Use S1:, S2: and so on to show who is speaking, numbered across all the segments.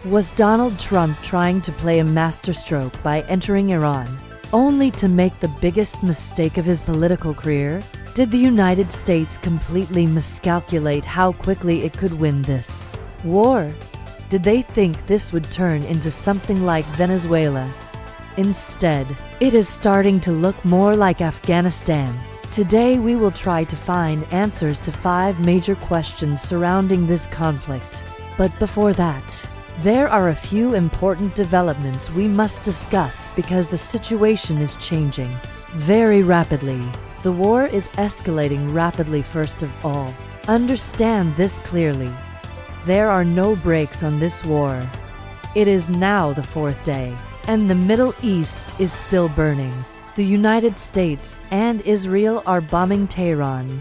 S1: Was Donald Trump trying to play a masterstroke by entering Iran, only to make the biggest mistake of his political career? Did the United States completely miscalculate how quickly it could win this war? Did they think this would turn into something like Venezuela? Instead, it is starting to look more like Afghanistan. Today we will try to find answers to 5 major questions surrounding this conflict. But before that, there are a few important developments we must discuss because the situation is changing very rapidly. The war is escalating rapidly. First of all, understand this clearly. There are no brakes on this war. It is now the 4th day, and the Middle East is still burning. The United States and Israel are bombing Tehran.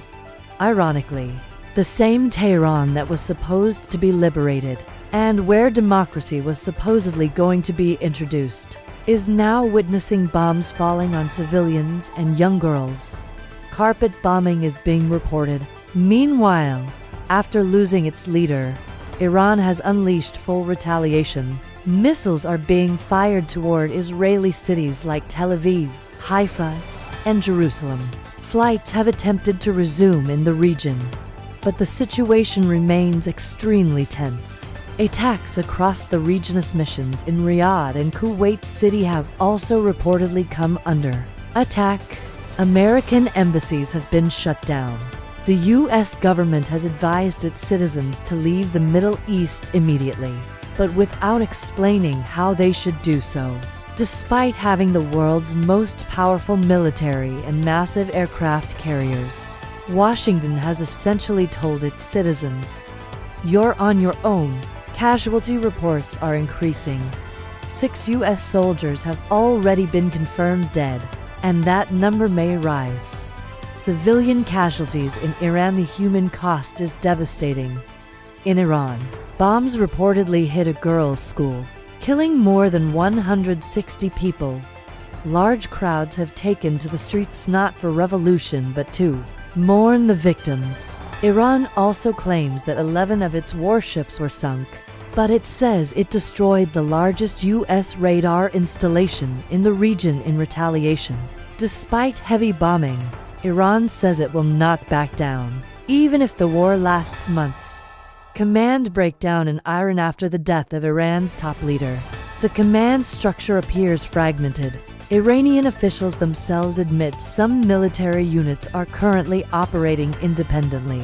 S1: Ironically, the same Tehran that was supposed to be liberated, and where democracy was supposedly going to be introduced, is now witnessing bombs falling on civilians and young girls. Carpet bombing is being reported. Meanwhile, after losing its leader, Iran has unleashed full retaliation. Missiles are being fired toward Israeli cities like Tel Aviv, Haifa, and Jerusalem. Flights have attempted to resume in the region, but the situation remains extremely tense. Attacks across the region's missions in Riyadh and Kuwait City have also reportedly come under attack. American embassies have been shut down. The U.S. government has advised its citizens to leave the Middle East immediately, but without explaining how they should do so. Despite having the world's most powerful military and massive aircraft carriers, Washington has essentially told its citizens, "You're on your own." Casualty reports are increasing. 6 U.S. soldiers have already been confirmed dead, and that number may rise. Civilian casualties in Iran. The human cost is devastating. In Iran, bombs reportedly hit a girls' school, killing more than 160 people. Large crowds have taken to the streets not for revolution but to mourn the victims. Iran also claims that 11 of its warships were sunk, but it says it destroyed the largest U.S. radar installation in the region in retaliation. Despite heavy bombing, Iran says it will not back down, even if the war lasts months. Command breakdown in Iran after the death of Iran's top leader. The command structure appears fragmented. Iranian officials themselves admit some military units are currently operating independently,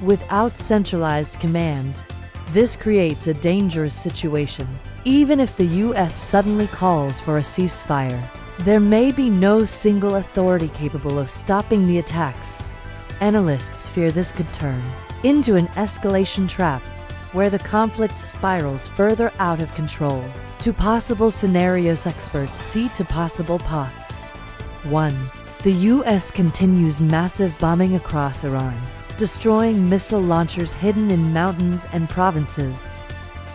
S1: without centralized command. This creates a dangerous situation. Even if the U.S. suddenly calls for a ceasefire, there may be no single authority capable of stopping the attacks. Analysts fear this could turn into an escalation trap, where the conflict spirals further out of control. 2 possible scenarios experts see 2 possible paths. 1. The U.S. continues massive bombing across Iran, destroying missile launchers hidden in mountains and provinces.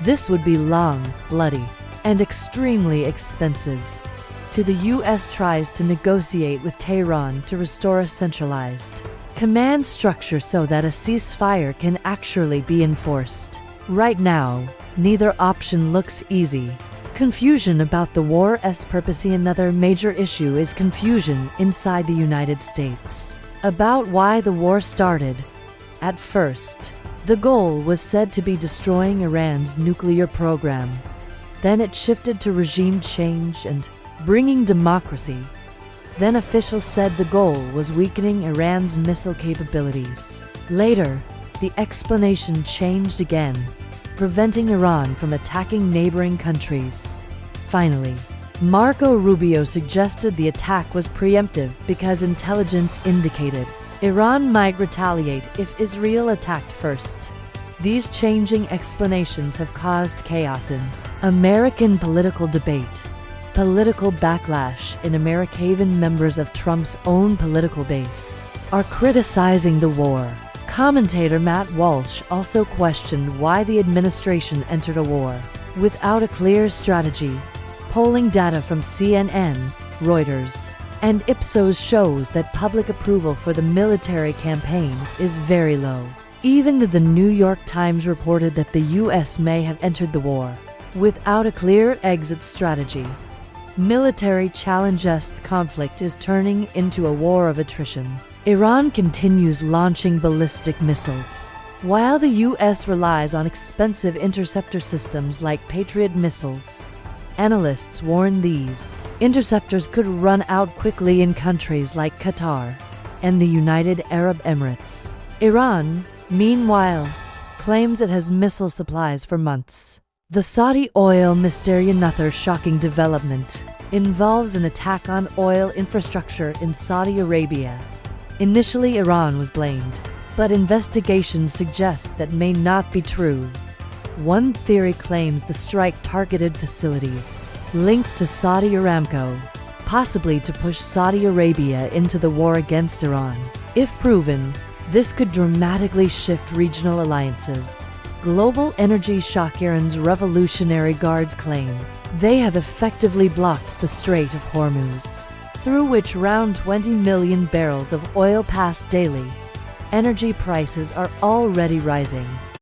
S1: This would be long, bloody, and extremely expensive. 2. The U.S. tries to negotiate with Tehran to restore a centralized command structure so that a ceasefire can actually be enforced. Right now, neither option looks easy. Confusion about the war's purpose. Another major issue is confusion inside the United States about why the war started. At first, the goal was said to be destroying Iran's nuclear program. Then it shifted to regime change and bringing democracy. Then officials said the goal was weakening Iran's missile capabilities. Later, the explanation changed again, preventing Iran from attacking neighboring countries. Finally, Marco Rubio suggested the attack was preemptive because intelligence indicated Iran might retaliate if Israel attacked first. These changing explanations have caused chaos in American political debate. Political backlash in America. Even members of Trump's own political base are criticizing the war. Commentator Matt Walsh also questioned why the administration entered a war without a clear strategy. Polling data from CNN, Reuters, and Ipsos shows that public approval for the military campaign is very low. Even though the New York Times reported that the U.S. may have entered the war, without a clear exit strategy. Military challenge-est conflict is turning into a war of attrition. Iran continues launching ballistic missiles. While the U.S. relies on expensive interceptor systems like Patriot missiles, analysts warn these interceptors could run out quickly in countries like Qatar and the United Arab Emirates. Iran, meanwhile, claims it has missile supplies for months. The Saudi oil mystery. Another shocking development involves an attack on oil infrastructure in Saudi Arabia. Initially, Iran was blamed, but investigations suggest that may not be true. One theory claims the strike targeted facilities linked to Saudi Aramco, possibly to push Saudi Arabia into the war against Iran. If proven, this could dramatically shift regional alliances. Global energy shock. Iran's Revolutionary Guards claim they have effectively blocked the Strait of Hormuz, through which around 20 million barrels of oil pass daily. Energy prices are already rising.